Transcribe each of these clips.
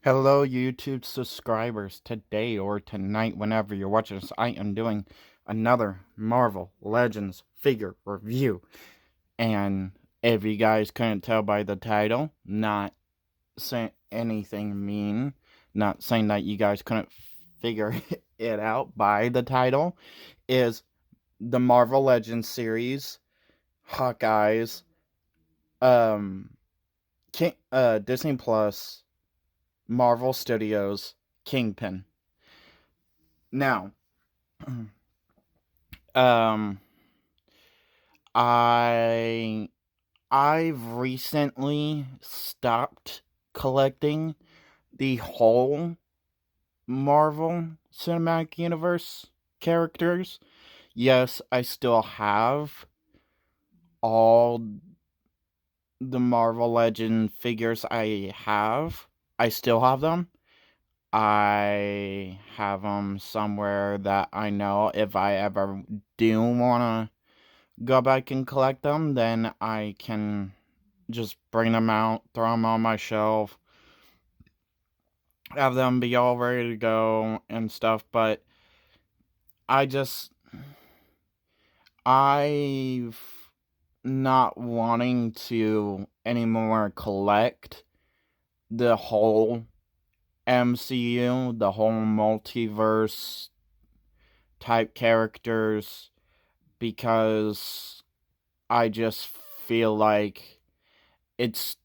Hello, YouTube subscribers. Today or tonight, whenever you're watching this, I am doing another Marvel Legends figure review. And if you guys couldn't tell by the title, not saying anything mean, not saying that you guys couldn't figure it out by the title, is the Marvel Legends series, Hawkeye's, um, Disney Plus, Marvel Studios, Kingpin. Now, um, I I've recently stopped collecting the whole Marvel Cinematic Universe characters. Yes, I still have all the Marvel Legend figures I have. I still have them. I have them somewhere that I know if I ever do want to go back and collect them, then I can just bring them out, throw them on my shelf, have them be all ready to go and stuff. But I just, I've not wanting to anymore collect the whole MCU, the whole multiverse type characters, because I just feel like it's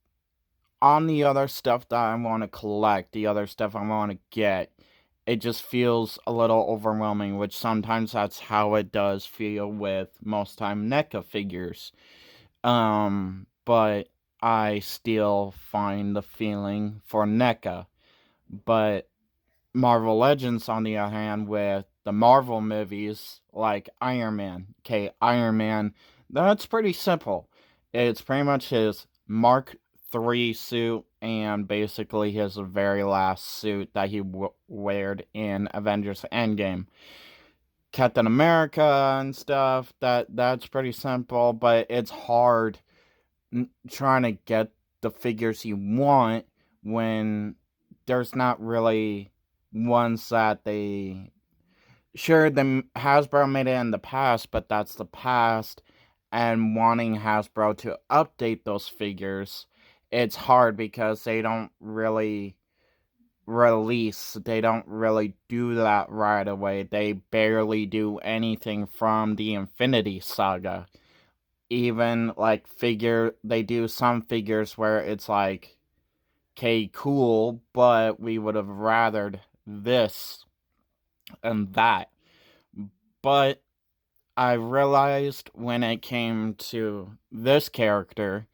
on the other stuff that I want to collect, the other stuff I want to get. It just feels a little overwhelming, which sometimes that's how it does feel with most time NECA figures. But I still find the feeling for NECA. But Marvel Legends, on the other hand, with the Marvel movies like Iron Man. Okay, Iron Man, that's pretty simple. It's pretty much his Mark III suit and basically his very last suit that he wore in Avengers Endgame. Captain America and stuff, that's pretty simple, but it's hard trying to get the figures you want when there's not really ones that they sure the Hasbro made it in the past, but that's the past, and wanting Hasbro to update those figures, it's hard because they don't really they don't really do that right away. They barely do anything from the Infinity Saga. Even like they do some figures where it's like, okay, cool, but we would have rathered this and that. But I realized when it came to this character,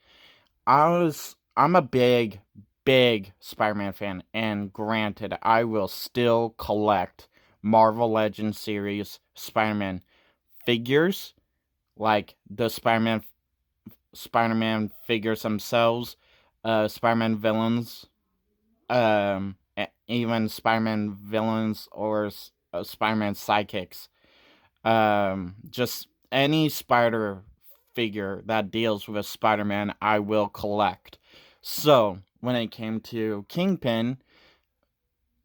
I'm a big Spider-Man fan, and granted, I will still collect Marvel Legends series Spider-Man figures, like the Spider-Man figures themselves, Spider-Man villains, even Spider-Man villains or Spider-Man sidekicks. Just any Spider figure that deals with Spider-Man, I will collect. So when it came to Kingpin,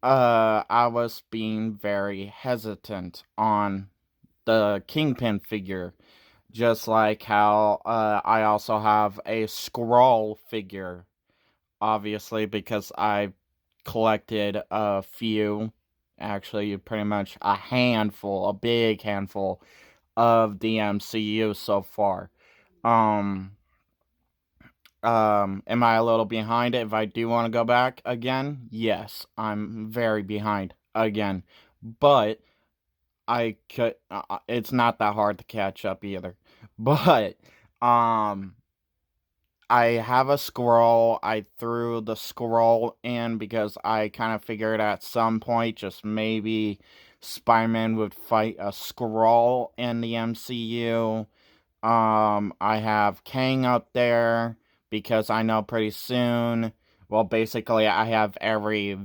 I was being very hesitant on the Kingpin figure. Just like how I also have a Skrull figure, obviously, because I collected a few, actually, pretty much a big handful of the MCU so far. Um, am I a little behind if I do want to go back again? Yes, I'm very behind again, but I could. It's not that hard to catch up either. But um, I have a Skrull. I threw the Skrull in because I kind of figured at some point just maybe Spider-Man would fight a Skrull in the MCU. I have Kang up there because I know pretty soon. Well, basically, I have every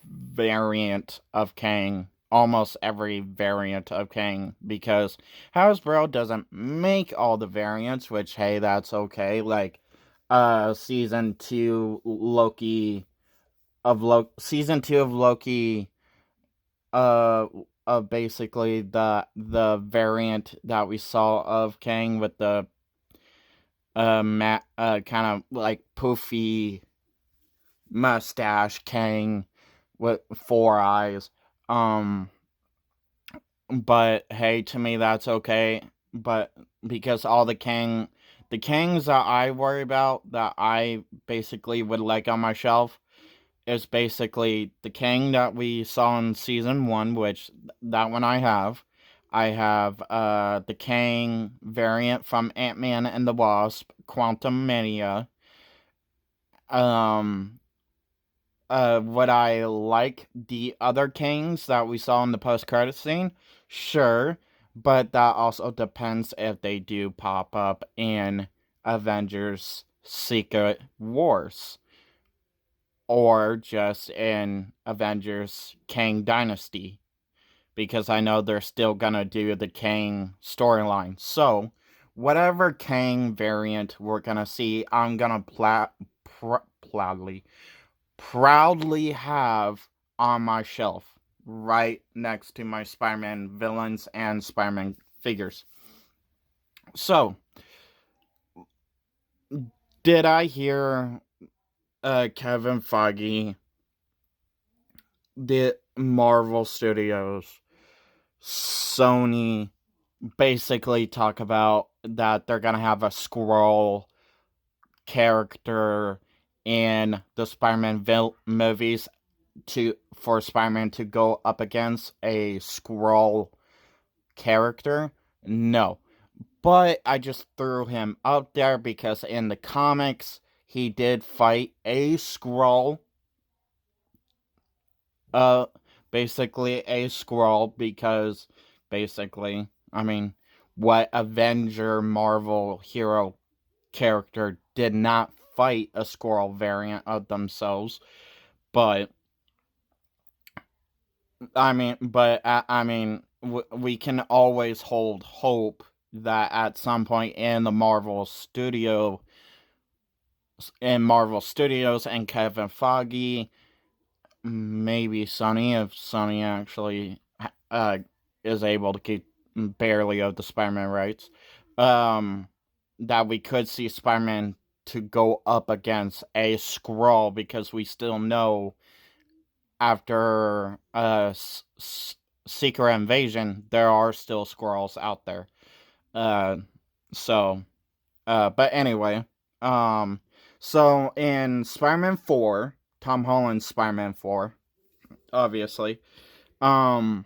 variant of Kang, almost every variant of Kang, because Hasbro doesn't make all the variants, which, hey, that's okay. Like, season 2 Loki season 2 of Loki, uh, basically the variant that we saw of Kang with the kind of like poofy mustache Kang with 4 eyes. Um, but hey, to me that's okay. But because all the Kangs that I worry about, that I basically would like on my shelf, is basically the Kang that we saw in season 1, which that one I have. I have the Kang variant from Ant-Man and the Wasp, Quantum Mania. Um, would I like the other Kangs that we saw in the post-credit scene? Sure, but that also depends if they do pop up in Avengers Secret Wars, or just in Avengers Kang Dynasty, because I know they're still gonna do the Kang storyline. So, whatever Kang variant we're gonna see, I'm gonna proudly have on my shelf right next to my Spider-Man villains and Spider-Man figures. So, did I hear Kevin Feige, the Marvel Studios, Sony, basically talk about that they're gonna have a Skrull character in the Spider-Man movies for Spider-Man to go up against a Skrull character? No. But I just threw him up there because in the comics he did fight a Skrull. Uh Basically a Skrull, because basically, I mean, what Avenger Marvel hero character did not fight a Skrull variant of themselves? But I mean, we can always hold hope that at some point in Marvel Studios and Kevin Feige, maybe Sony, if Sony actually is able to keep barely of the Spider-Man rights, that we could see Spider-Man to go up against a Skrull, because we still know after Secret Invasion there are still Skrulls out there. Uh, so, but anyway, so in Spider-Man 4, Tom Holland's Spider-Man 4, obviously, um,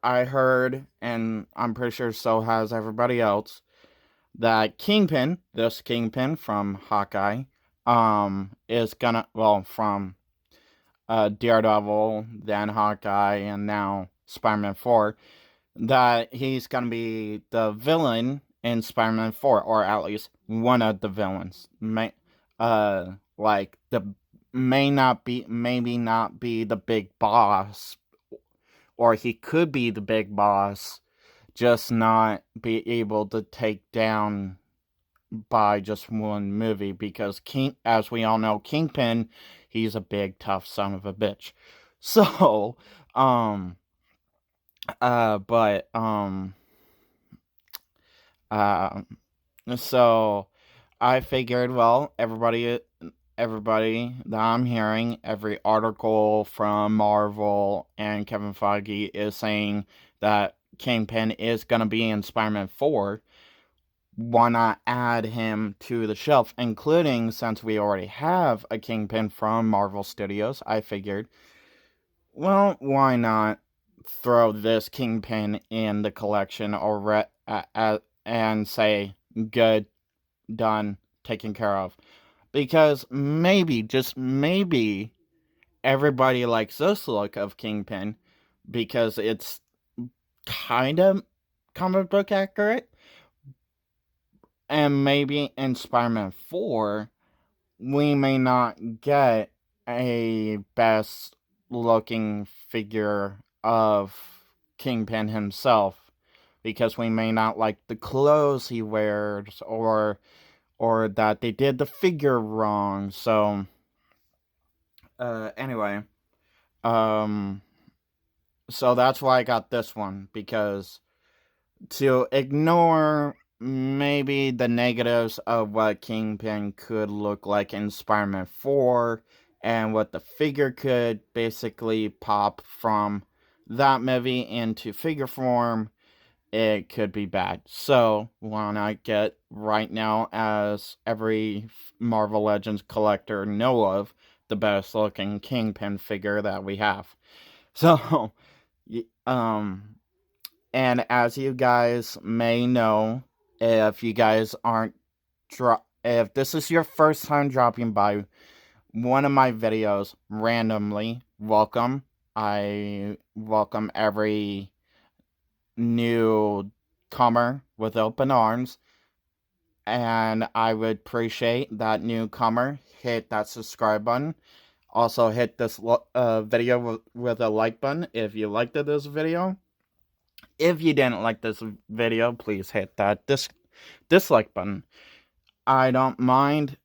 I heard, and I'm pretty sure so has everybody else, that this Kingpin from Hawkeye, is gonna, well, from Daredevil, then Hawkeye, and now Spider-Man 4, that he's gonna be the villain in Spider-Man 4, or at least one of the villains. Like maybe not be the big boss, or he could be the big boss, just not be able to take down by just one movie, because as we all know, Kingpin, he's a big tough son of a bitch. So, but uh, so I figured, well, everybody that I'm hearing, every article from Marvel and Kevin Feige is saying that Kingpin is gonna be in Spider-Man 4. Why not add him to the shelf, including, since we already have a Kingpin from Marvel Studios, I figured, well, why not throw this Kingpin in the collection and say, good, done, taken care of. Because maybe, just maybe, everybody likes this look of Kingpin because it's kind of comic book accurate. And maybe in Spider-Man 4, we may not get a best looking figure of Kingpin himself, because we may not like the clothes he wears, or that they did the figure wrong. So Anyway, um, so that's why I got this one, because to ignore maybe the negatives of what Kingpin could look like in Spider-Man 4 and what the figure could basically pop from that movie into figure form, it could be bad. So, why not get right now, as every Marvel Legends collector know of, the best looking Kingpin figure that we have. So, and as you guys may know, if you guys aren't if this is your first time dropping by one of my videos randomly, welcome. I welcome every newcomer with open arms, and I would appreciate that newcomer hit that subscribe button. Also, hit this video with a like button if you liked this video. If you didn't like this video, please hit that dislike button. I don't mind.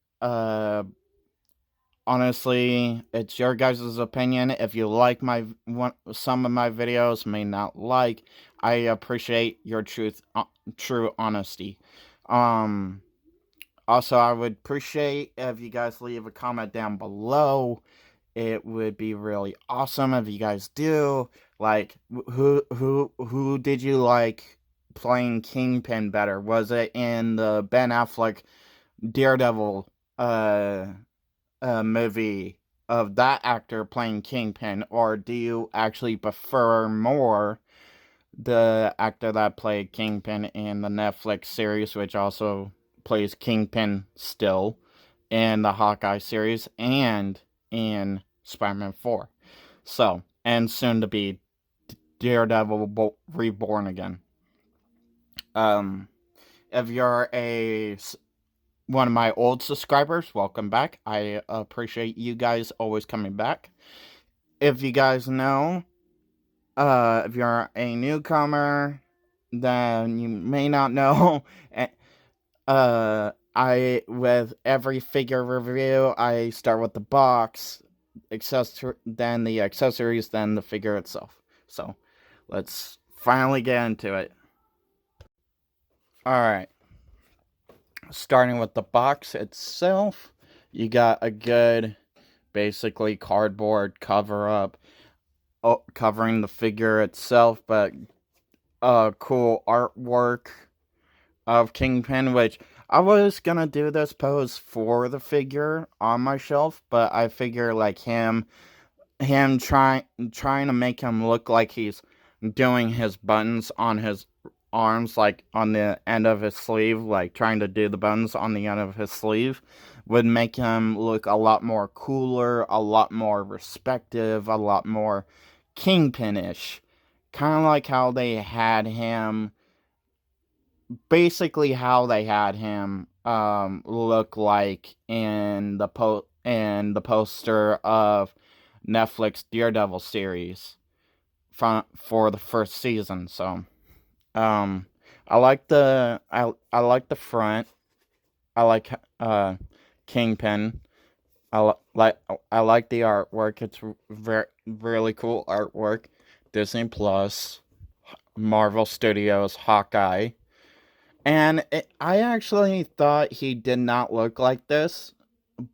Honestly, it's your guys' opinion. If you like some of my videos, may not like, I appreciate your true honesty. Also, I would appreciate if you guys leave a comment down below. It would be really awesome if you guys do. Like, who did you like playing Kingpin better? Was it in the Ben Affleck Daredevil movie of that actor playing Kingpin, or do you actually prefer more the actor that played Kingpin in the Netflix series, which also plays Kingpin still in the Hawkeye series and in Spider-Man 4? So, and soon to be Daredevil Reborn again. If you're one of my old subscribers, welcome back. I appreciate you guys always coming back. If you guys know, if you're a newcomer, then you may not know. With every figure review, I start with the box, then the accessories, then the figure itself. So, let's finally get into it. Alright. Starting with the box itself, you got a good, basically, cardboard cover-up covering the figure itself, but cool artwork of Kingpin, which I was gonna do this pose for the figure on my shelf, but I figure like him trying to make him look like he's doing his buttons on his arms, like on the end of his sleeve, like trying to do the buttons on the end of his sleeve, would make him look a lot more cooler, a lot more respective, a lot more Kingpin-ish. Kind of like how they had him, basically how they had him look like in the poster of Netflix Daredevil series for the first season. So, I like the front. I like Kingpin. I like the artwork. It's really cool artwork. Disney Plus, Marvel Studios, Hawkeye. And I actually thought he did not look like this,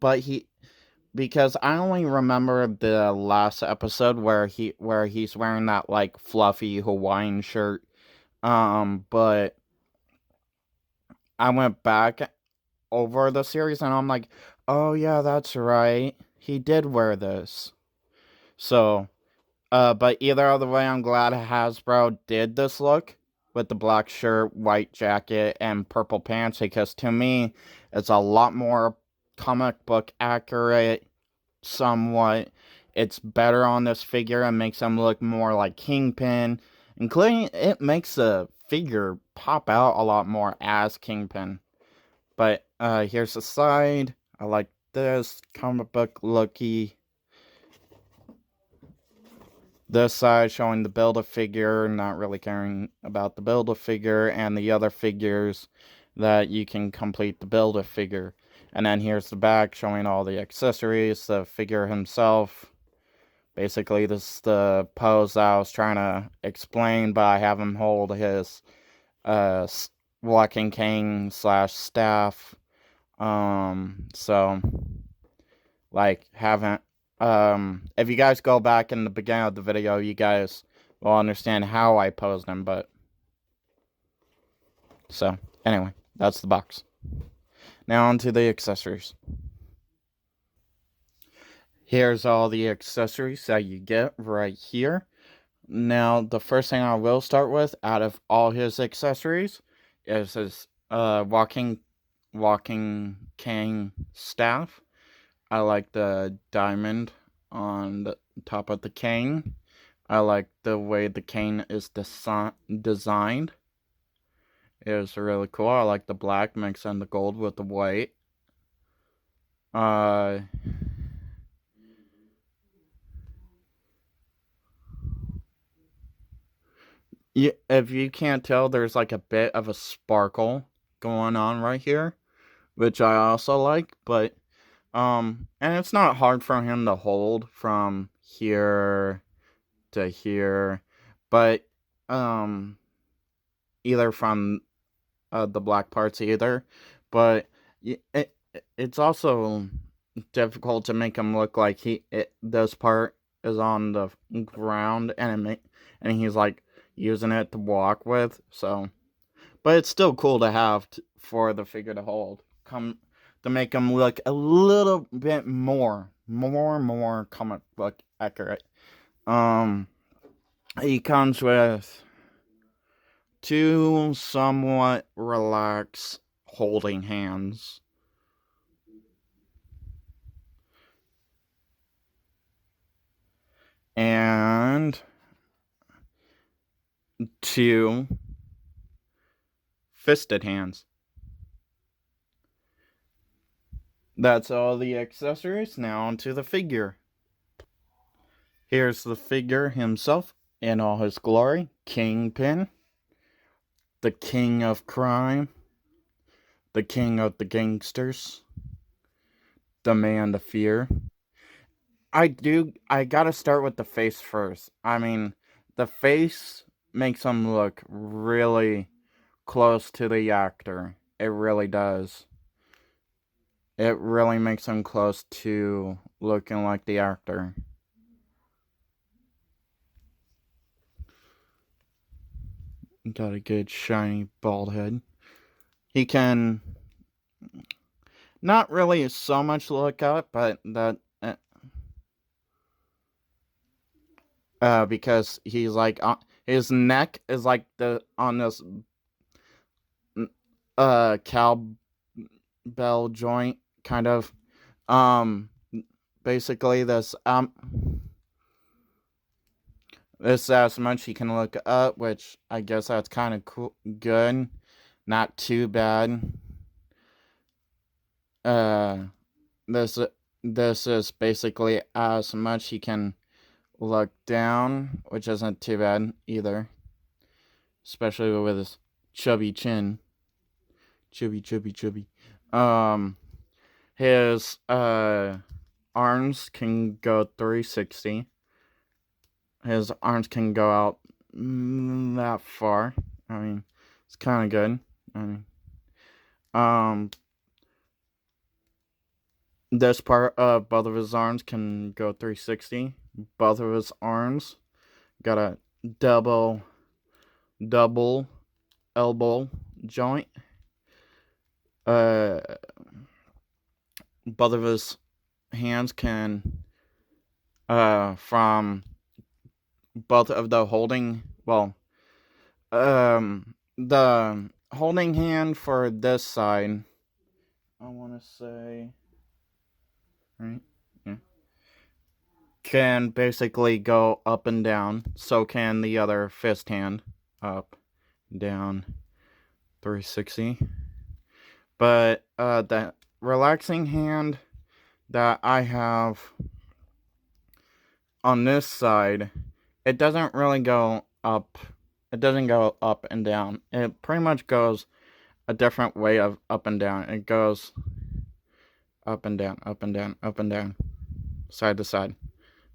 but because I only remember the last episode where he's wearing that like fluffy Hawaiian shirt. But I went back over the series and I'm like, oh yeah, that's right. He did wear this. So, but either other way, I'm glad Hasbro did this look with the black shirt, white jacket, and purple pants, because to me, it's a lot more comic book accurate, somewhat. It's better on this figure and makes him look more like Kingpin, including it makes the figure pop out a lot more as Kingpin. But here's the side. I like this comic book looky. This side showing the Build-A-Figure, not really caring about the Build-A-Figure, and the other figures that you can complete the Build-A-Figure. And then here's the back showing all the accessories, the figure himself. Basically, this is the pose I was trying to explain, but I have him hold his walking cane / staff. So, like, haven't, if you guys go back in the beginning of the video, you guys will understand how I posed him, but, so, anyway, that's the box. Now onto the accessories. Here's all the accessories that you get right here. Now, the first thing I will start with, out of all his accessories, is his walking cane staff. I like the diamond on the top of the cane. I like the way the cane is designed. It's really cool. I like the black mixing the gold with the white. Yeah, if you can't tell, there's like a bit of a sparkle going on right here, which I also like, but and it's not hard for him to hold from here to here, but either from the black parts either, but it's also difficult to make him look like this part is on the ground and he's like using it to walk with, so, but it's still cool to have for the figure to hold, to make him look a little bit more comic book accurate. He comes with 2 somewhat relaxed holding hands. And 2 fisted hands. That's all the accessories. Now onto the figure. Here's the figure himself in all his glory. Kingpin. The king of crime. The king of the gangsters. The man to fear. I gotta start with the face first. I mean, the face makes him look really close to the actor. It really does. It really makes him close to looking like the actor. Got a good shiny bald head. He can not really so much look up, but that because he's like his neck is like on this cowbell joint kind of, basically this as much he can look up, which I guess that's kind of cool, good, not too bad. This is basically as much he can look down, which isn't too bad either, especially with his chubby chin. Chubby. His arms can go 360. His arms can go out that far. I mean, it's kind of good. I mean, this part of both of his arms can go 360. Both of his arms got a double elbow joint. Both of his hands can, from both of the holding, the holding hand for this side, I want to say, right, yeah, can basically go up and down. So can the other fist hand, up, down, 360. But the relaxing hand that I have on this side, it doesn't really go up. It doesn't go up and down. It pretty much goes a different way of up and down. It goes up and down, up and down, up and down, side to side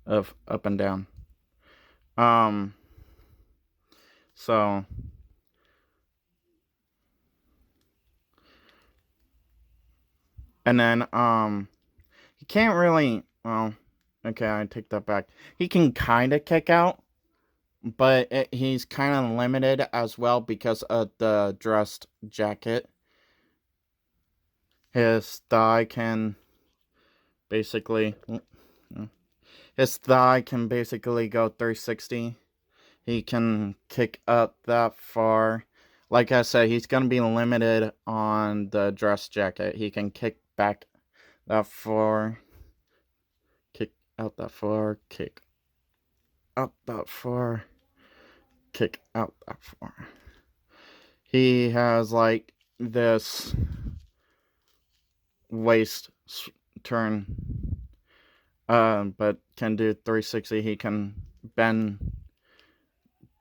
of up and down. Um, so, and then, he can't really, well, okay, I take that back. He can kind of kick out, but he's kind of limited as well because of the dressed jacket. His thigh can basically, his thigh can basically go 360. He can kick up that far. Like I said, he's going to be limited on the dress jacket. He can kick back that far, kick out that far, kick up that far, kick out that far. He has like this waist turn, but can do 360. He can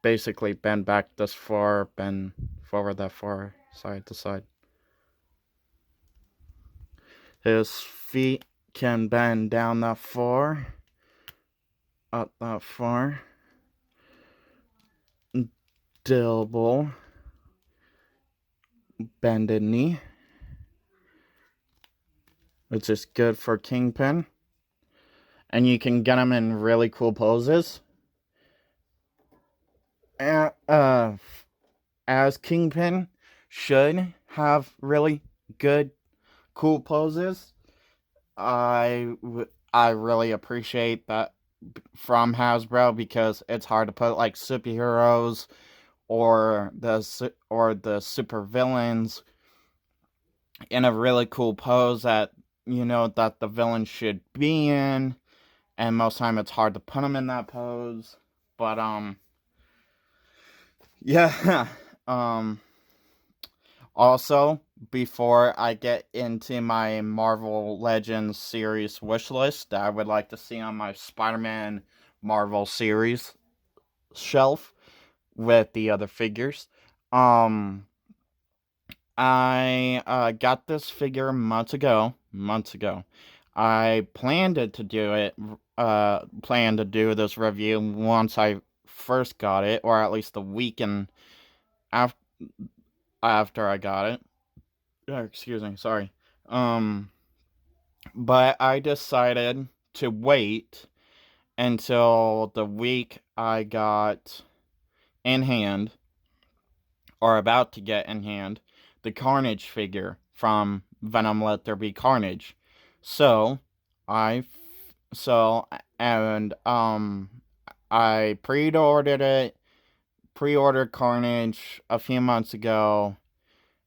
basically bend back this far, bend forward that far, side to side. His feet can bend down that far, up that far. Double bended knee, which is good for Kingpin. And you can get him in really cool poses. As Kingpin should have really good, cool poses. I really appreciate that from Hasbro because it's hard to put like superheroes or the super villains in a really cool pose that that the villain should be in, and most of the time it's hard to put them in that pose. But yeah. Also, before I get into my Marvel Legends series wish list that I would like to see on my Spider-Man Marvel series shelf with the other figures, I got this figure months ago. I planned to do this review once I first got it, or at least the weekend after I got it. Excuse me, sorry. But I decided to wait until the week I got in hand, or about to get in hand, the Carnage figure from Venom Let There Be Carnage. So, I pre-ordered Carnage a few months ago.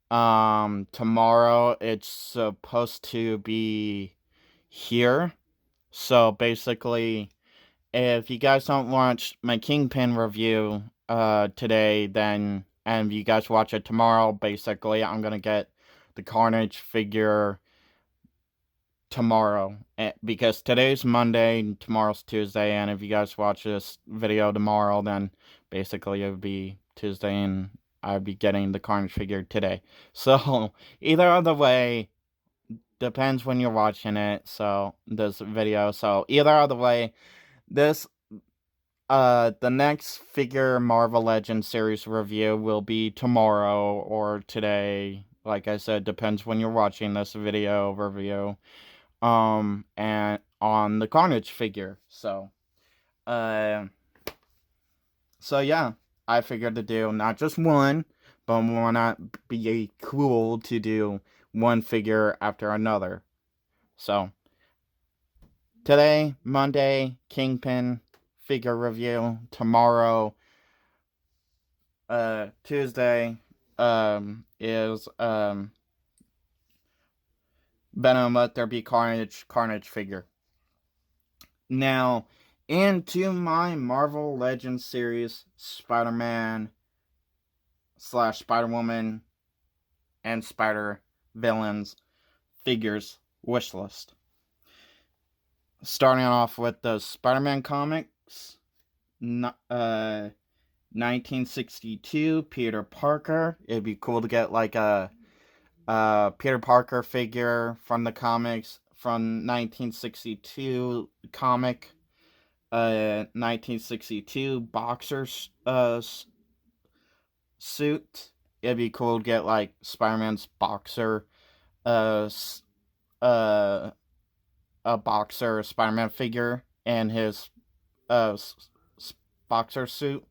Tomorrow it's supposed to be here. So basically, if you guys don't watch my Kingpin review today, then and if you guys watch it tomorrow, basically I'm gonna get the Carnage figure tomorrow, because today's Monday, tomorrow's Tuesday, and if you guys watch this video tomorrow, then basically it would be Tuesday and I'd be getting the Carnage figure today. So either other way, depends when you're watching it, so this video. So either other way, this the next figure Marvel Legends series review will be tomorrow or today. Like I said, depends when you're watching this video review. And on the Carnage figure. So yeah, I figured to do not just one, but why not be cool to do one figure after another. So today, Monday, Kingpin figure review. Tomorrow, Tuesday, is Venom Let There Be Carnage figure. Now, into my Marvel Legends series Spider-Man / Spider-Woman and Spider-Villains figures wish list. Starting off with the Spider-Man comics, 1962, Peter Parker. It'd be cool to get like a Peter Parker figure from the comics from 1962 comic. 1962 boxer suit. It'd be cool to get like Spider-Man's boxer, uh, uh, a boxer Spider-Man figure and his uh boxer suit.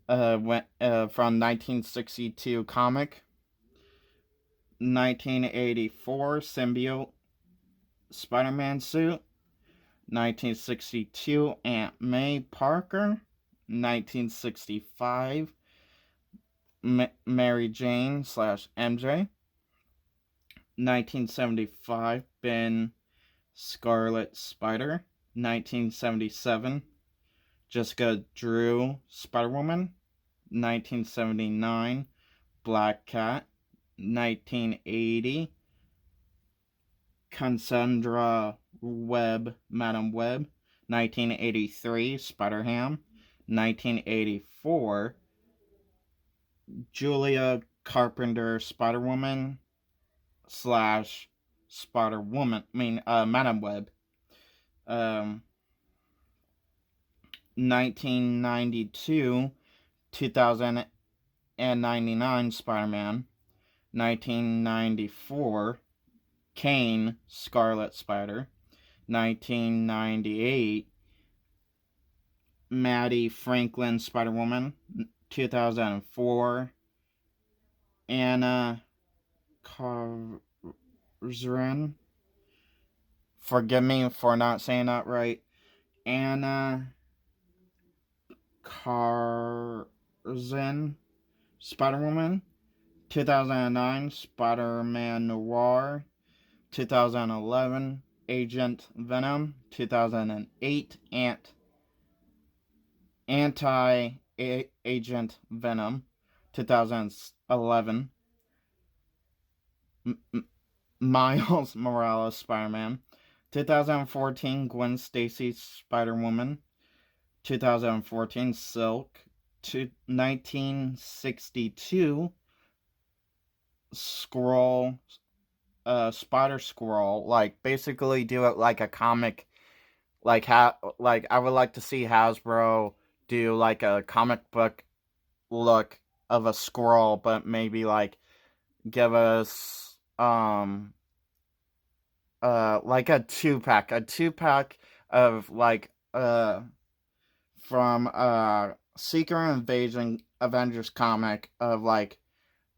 Went from 1962 comic. 1984 symbiote Spider-Man suit. 1962 Aunt May Parker. 1965 Mary Jane / MJ. 1975 Ben Scarlet Spider. 1977 Jessica Drew Spider-Woman. 1979 Black Cat. 1980 Cassandra Webb, Madam Web. 1983 Spider-Ham. 1984 Julia Carpenter Spider-Woman / Spider-Woman. Madam Web. 1992 2099 Spider-Man. 1994 Kane Scarlet Spider. 1998 Maddie Franklin Spider-Woman. 2004 Anna Karzin. Forgive me for not saying that right. Anna Karzin Spider-Woman. 2009 Spider-Man Noir. 2011 Agent Venom. 2008 Anti-Agent Venom. 2011 Miles Morales Spider-Man. 2014 Gwen Stacy Spider-Woman. 2014 Silk. 1962 Squirrel, Spider Squirrel. Like basically do it like a comic. Like I would like to see Hasbro do like a comic book look of a squirrel, but maybe like give us like a two pack of like from Secret Invasion Avengers comic of like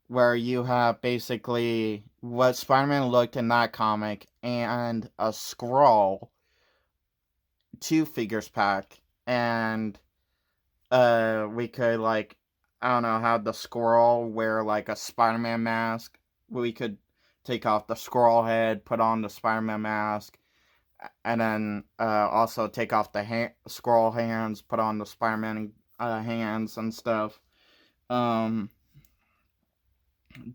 where you have basically what Spider-Man looked in that comic and a scroll 2 figures pack, and we could like I don't know, have the squirrel wear like a Spider-Man mask. We could take off the squirrel head, put on the Spider-Man mask, and then also take off the squirrel hands, put on the Spider-Man hands and stuff.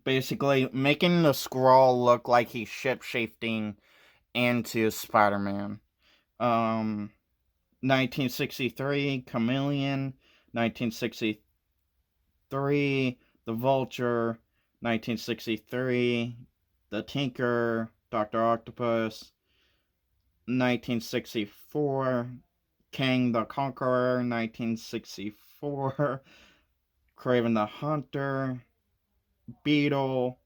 Basically making the squirrel look like he's shapeshifting into Spider-Man. 1963 Chameleon. 1963 The Vulture. 1963 The Tinker, Dr. Octopus. 1964 Kang the Conqueror. 1964 Kraven the Hunter. Beetle,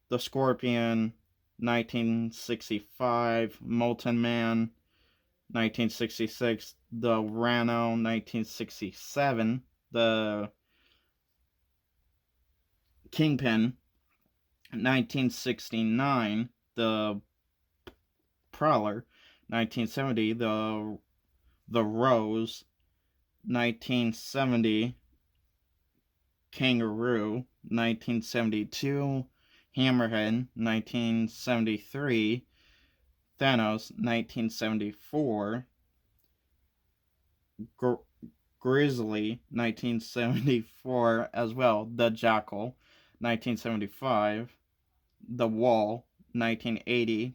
the Scorpion. 1965 Molten Man. 1966 the Rhino. 1967 the Kingpin. 1969 the Prowler. 1970 the Rose. 1970 Kangaroo. 1972 Hammerhead. 1973 Thanos. 1974 Grizzly. 1974 as well the Jackal. 1975 the Wall. 1980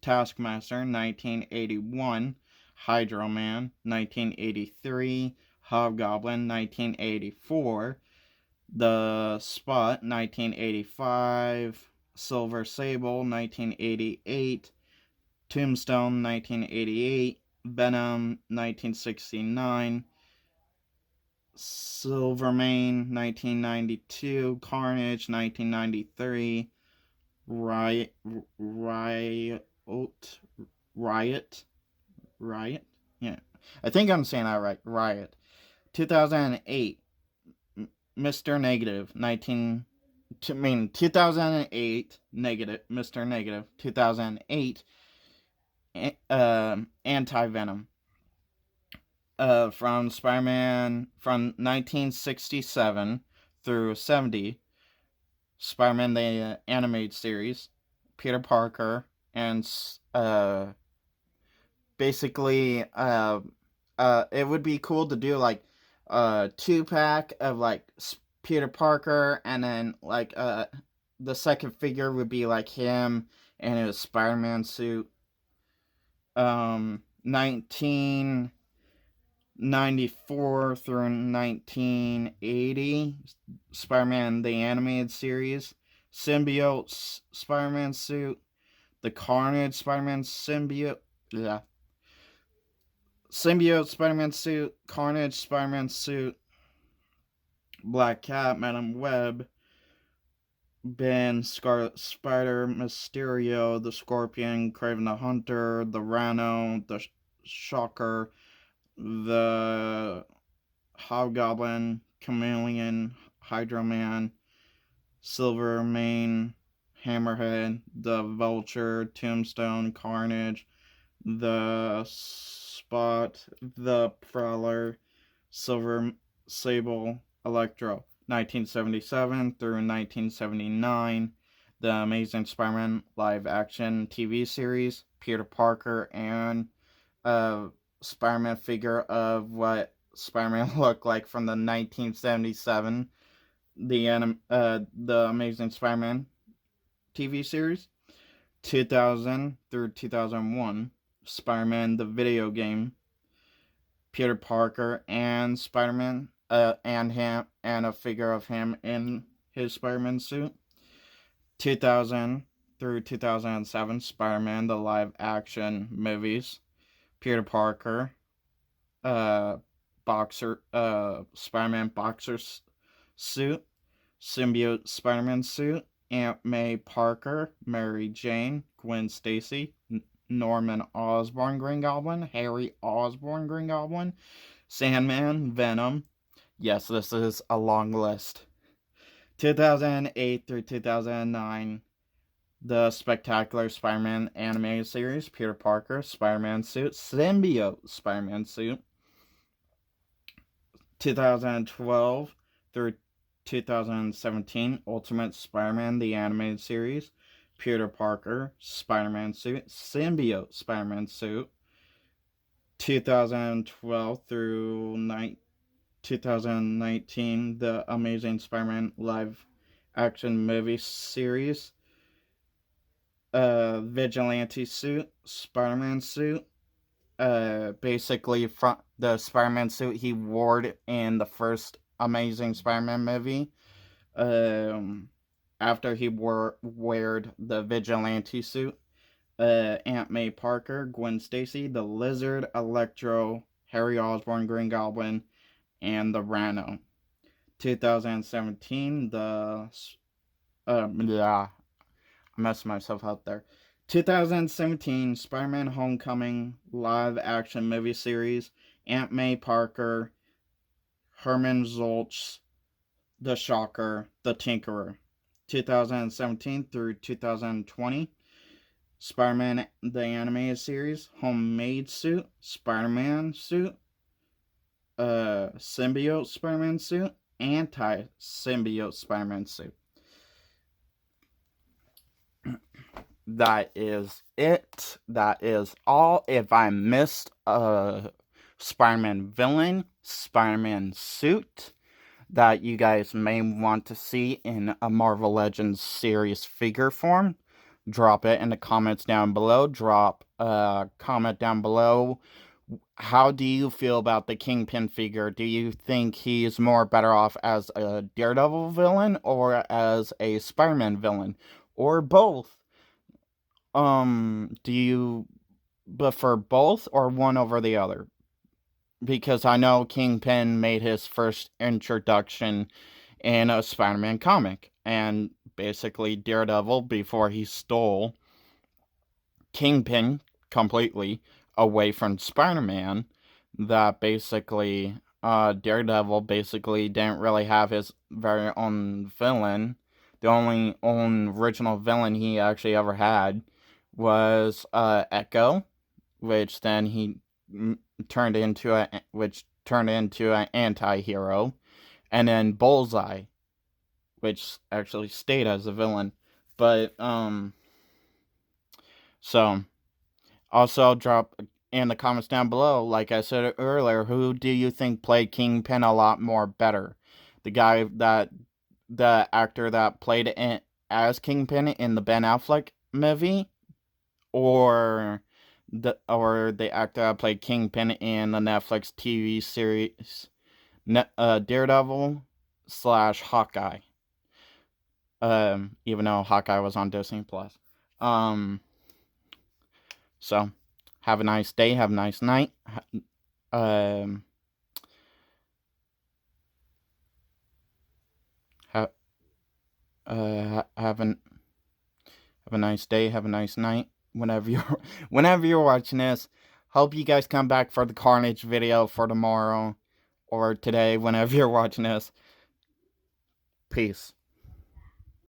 Taskmaster. 1981 Hydro Man. 1983 Hobgoblin. 1984 the Spot. 1985 Silver Sable, 1988. Tombstone, 1988. Venom, 1969. Silvermane, 1992. Carnage, 1993. Riot, Riot, Riot, Riot. Yeah, I think I'm saying that right. Riot, 2008. Mr. Negative, 2008. Negative, Mr. Negative, 2008. Anti Venom. From Spider-Man from 1967 through 70. Spider-Man the animated series, Peter Parker, and basically it would be cool to do like a 2-pack of like Peter Parker, and then like the second figure would be like him in his Spider-Man suit. 1994 through 1980, Spider-Man the animated series, Symbiote Spider-Man suit, the Carnage Spider-Man symbiote, Symbiote Spider-Man suit, Carnage Spider-Man suit, Black Cat, Madam Web, Ben, Scarlet Spider, Mysterio, the Scorpion, Kraven the Hunter, the Rhino, the Shocker, the Hobgoblin, Chameleon, Hydro Man, Silvermane, Hammerhead, the Vulture, Tombstone, Carnage, the Spot, the Prowler, Silver Sable, Electro. 1977 through 1979, the Amazing Spider-Man live-action TV series, Peter Parker, and Spider-Man figure of what Spider-Man looked like from the 1977, the Amazing Spider-Man TV series. 2000 through 2001, Spider-Man the video game, Peter Parker and Spider-Man, and a figure of him in his Spider-Man suit. 2000 through 2007, Spider-Man the live action movies, Peter Parker, Spider-Man boxer suit, symbiote Spider-Man suit, Aunt May Parker, Mary Jane, Gwen Stacy, Norman Osborn Green Goblin, Harry Osborn Green Goblin, Sandman, Venom. Yes, this is a long list. 2008 through 2009, the Spectacular Spider-Man animated series, Peter Parker, Spider-Man suit, symbiote Spider-Man suit. 2012 through 2017, Ultimate Spider-Man the animated series, Peter Parker, Spider-Man suit, symbiote Spider-Man suit. 2012 through 2019, the Amazing Spider-Man live action movie series, Vigilante suit, Spider-Man suit, basically from the Spider-Man suit he wore in the first Amazing Spider-Man movie. After he wore the Vigilante suit, Aunt May Parker, Gwen Stacy, the Lizard, Electro, Harry Osborn, Green Goblin, and the Rhino. 2017, I messed myself up there. 2017, Spider-Man Homecoming live action movie series, Aunt May Parker, Herman Zolch, the Shocker, the Tinkerer. 2017 through 2020, Spider-Man the animated series, homemade suit, Spider-Man suit, symbiote Spider-Man suit, anti-symbiote Spider-Man suit. That is it. That is all. If I missed a Spider-Man villain, Spider-Man suit that you guys may want to see in a Marvel Legends series figure form, drop it in the comments down below. Drop a comment down below. How do you feel about the Kingpin figure? Do you think he's more better off as a Daredevil villain or as a Spider-Man villain? or both? Do you prefer both or one over the other? Because I know Kingpin made his first introduction in a Spider-Man comic, and basically Daredevil, before he stole Kingpin completely away from Spider-Man, that basically Daredevil basically didn't really have his very own villain. The only own original villain he actually ever had was Echo, which then he turned into an anti-hero, and then Bullseye, which actually stayed as a villain. But so also drop in the comments down below, like I said earlier, who do you think played Kingpin a lot more better? The actor that played it as Kingpin in the Ben Affleck movie, or the actor that played Kingpin in the Netflix TV series Daredevil / Hawkeye. Even though Hawkeye was on Disney Plus. So have a nice day, have a nice night. Um, ha, have a nice day, have a nice night. Whenever you're watching this, hope you guys come back for the Carnage video for tomorrow or today. Whenever you're watching this, peace.